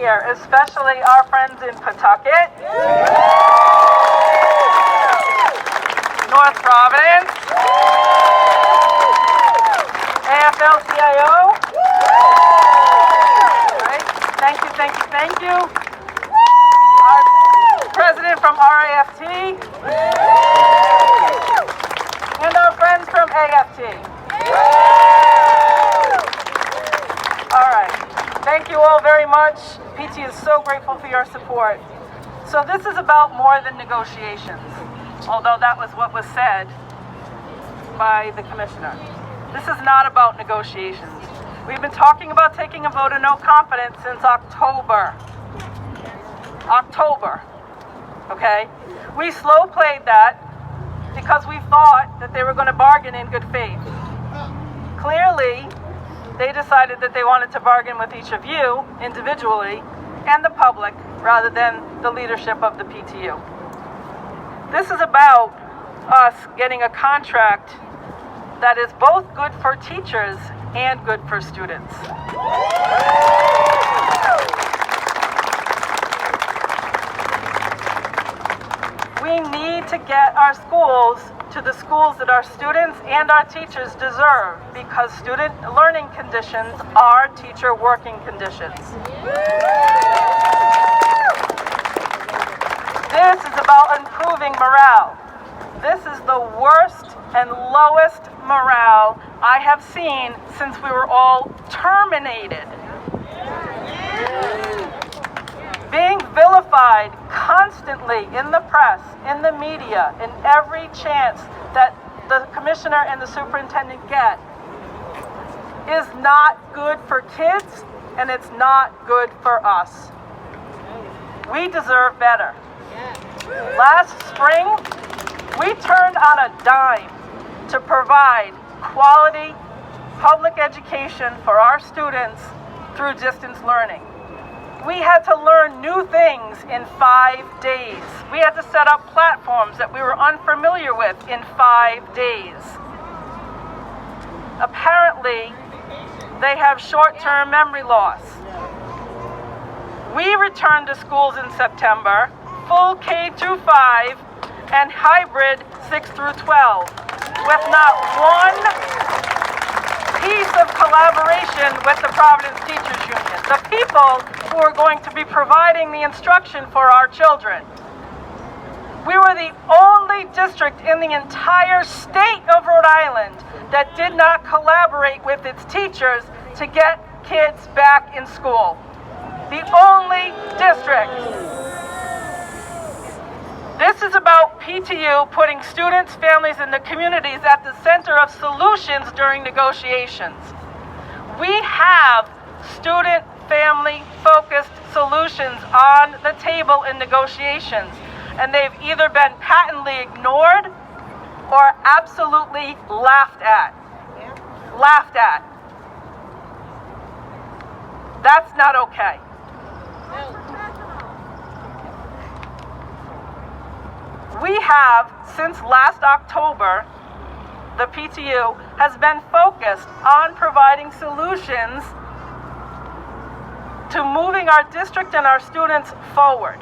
here, especially our friends in Pawtucket, North Providence, AFL-CIO. Right? Thank you, thank you, thank you. Our president from RAFT, and our friends from AFT. All right. Thank you all very much. PT is so grateful for your support. So this is about more than negotiations, although that was what was said by the commissioner. This is not about negotiations. We've been talking about taking a vote of no confidence since October. Okay? We slow played that because we thought that they were going to bargain in good faith. Clearly, they decided that they wanted to bargain with each of you individually and the public rather than the leadership of the PTU. This is about us getting a contract that is both good for teachers and good for students. We need to get our schools to the schools that our students and our teachers deserve, because student learning conditions are teacher working conditions. This is about improving morale. This is the worst and lowest morale I have seen since we were all terminated. Being vilified constantly in the press, in the media, in every chance that the commissioner and the superintendent get is not good for kids, and it's not good for us. We deserve better. Last spring, we turned on a dime to provide quality public education for our students through distance learning. We had to learn new things in 5 days. We had to set up platforms that we were unfamiliar with in 5 days. Apparently, they have short-term memory loss. We returned to schools in September, full K-5 and hybrid 6 through 12, with not one piece of collaboration with the Providence Teachers Union, the people who are going to be providing the instruction for our children. We were the only district in the entire state of Rhode Island that did not collaborate with its teachers to get kids back in school. The only district. This is about PTU putting students, families, and the communities at the center of solutions during negotiations. We have student, family-focused solutions on the table in negotiations, and they've either been patently ignored or absolutely laughed at. Laughed at. That's not okay. We have, since last October, the PTU has been focused on providing solutions to moving our district and our students forward.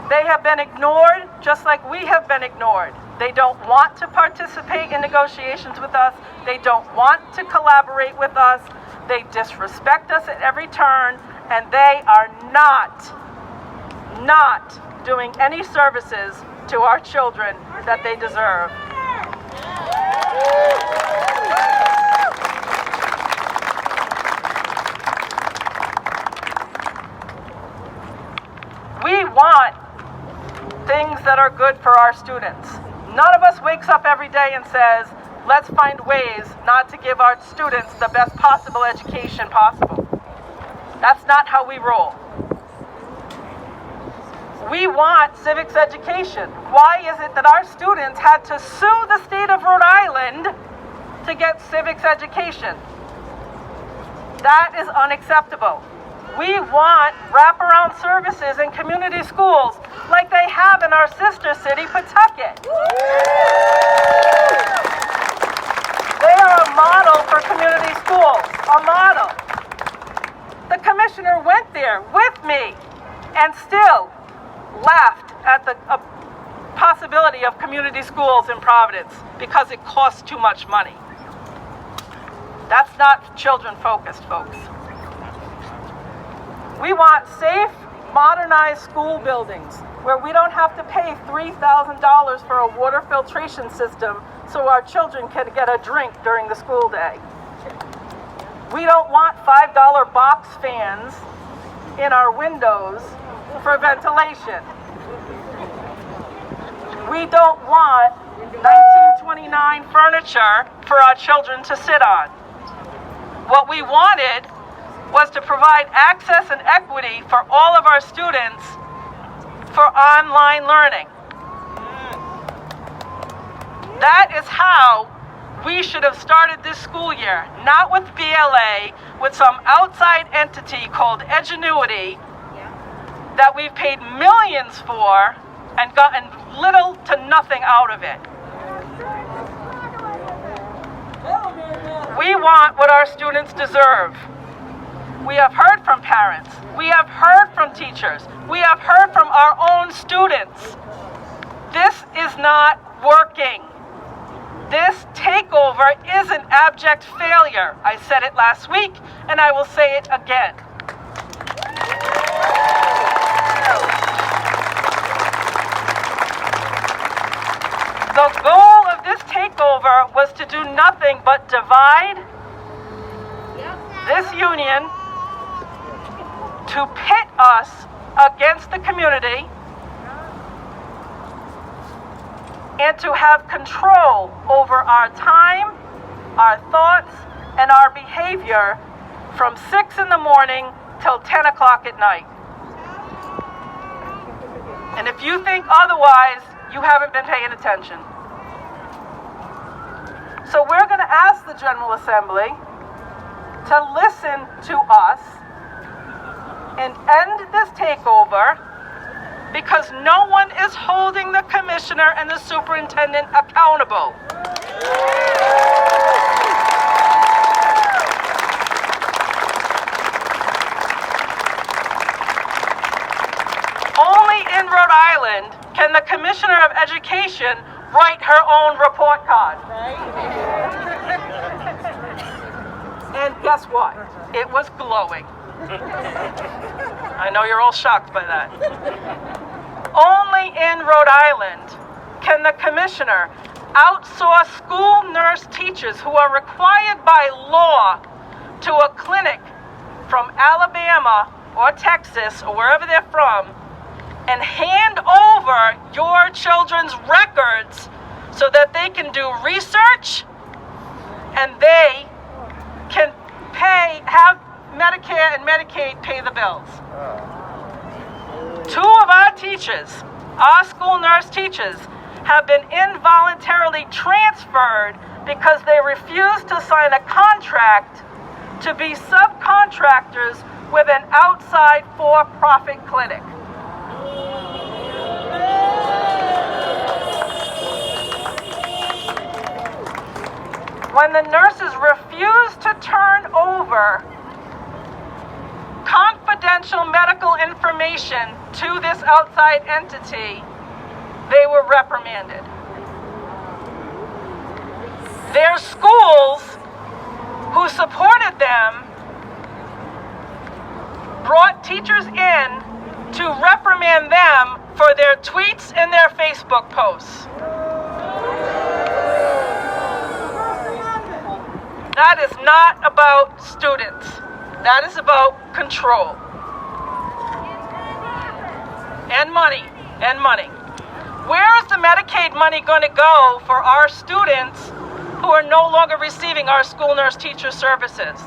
They have been ignored just like we have been ignored. They don't want to participate in negotiations with us. They don't want to collaborate with us. They disrespect us at every turn, and they are not doing any services to our children that they deserve. We want things that are good for our students. None of us wakes up every day and says, let's find ways not to give our students the best possible education possible. That's not how we roll. We want civics education. Why is it that our students had to sue the state of Rhode Island to get civics education? That is unacceptable. We want wraparound services in community schools like they have in our sister city, Pawtucket. They are a model for community schools, a model. The commissioner went there with me and still laughed at the possibility of community schools in Providence because it costs too much money. That's not children-focused, folks. We want safe, modernized school buildings where we don't have to pay $3,000 for a water filtration system so our children can get a drink during the school day. We don't want $5 box fans in our windows for ventilation. We don't want 1929 furniture for our children to sit on. What we wanted was to provide access and equity for all of our students for online learning. That is how we should have started this school year, not with BLA, with some outside entity called Edgenuity that we've paid millions for and gotten little to nothing out of it. We want what our students deserve. We have heard from parents. We have heard from teachers. We have heard from our own students. This is not working. This takeover is an abject failure. I said it last week, and I will say it again. The goal of this takeover was to do nothing but divide this union, to pit us against the community, and to have control over our time, our thoughts, and our behavior from 6 in the morning till 10 o'clock at night. And if you think otherwise, you haven't been paying attention. So we're going to ask the General Assembly to listen to us and end this takeover, because no one is holding the commissioner and the superintendent accountable. Only in Rhode Island can the Commissioner of Education write her own report card. And guess what? It was glowing. I know you're all shocked by that. Only in Rhode Island can the commissioner outsource school nurse teachers who are required by law to a clinic from Alabama or Texas or wherever they're from, and hand over your children's records so that they can do research and they can have Medicare and Medicaid pay the bills. 2 of our teachers, our school nurse teachers, have been involuntarily transferred because they refused to sign a contract to be subcontractors with an outside for-profit clinic. When the nurses refused to turn over confidential medical information to this outside entity, they were reprimanded. Their schools, who supported them, brought teachers in to reprimand them for their tweets and their Facebook posts. That is not about students. That is about control. And money. And money. Where is the Medicaid money going to go for our students who are no longer receiving our school nurse teacher services?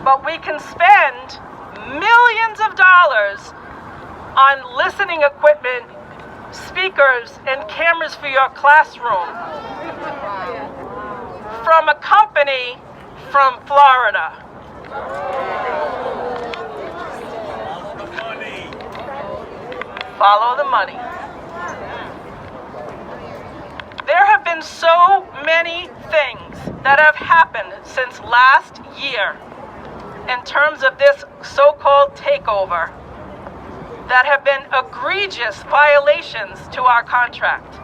But we can spend millions of dollars on listening equipment, speakers, and cameras for your classroom from a company from Florida. Follow the money. There have been so many things that have happened since last year. in terms of this so-called takeover that have been egregious violations to our contract.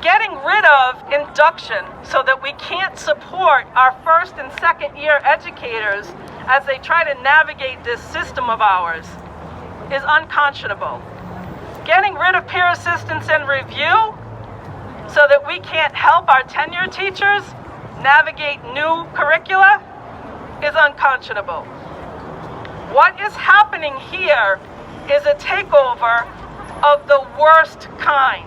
Getting rid of induction so that we can't support our first and second year educators as they try to navigate this system of ours is unconscionable. Getting rid of peer assistance and review so that we can't help our tenure teachers navigate new curricula is unconscionable. What is happening here is a takeover of the worst kind.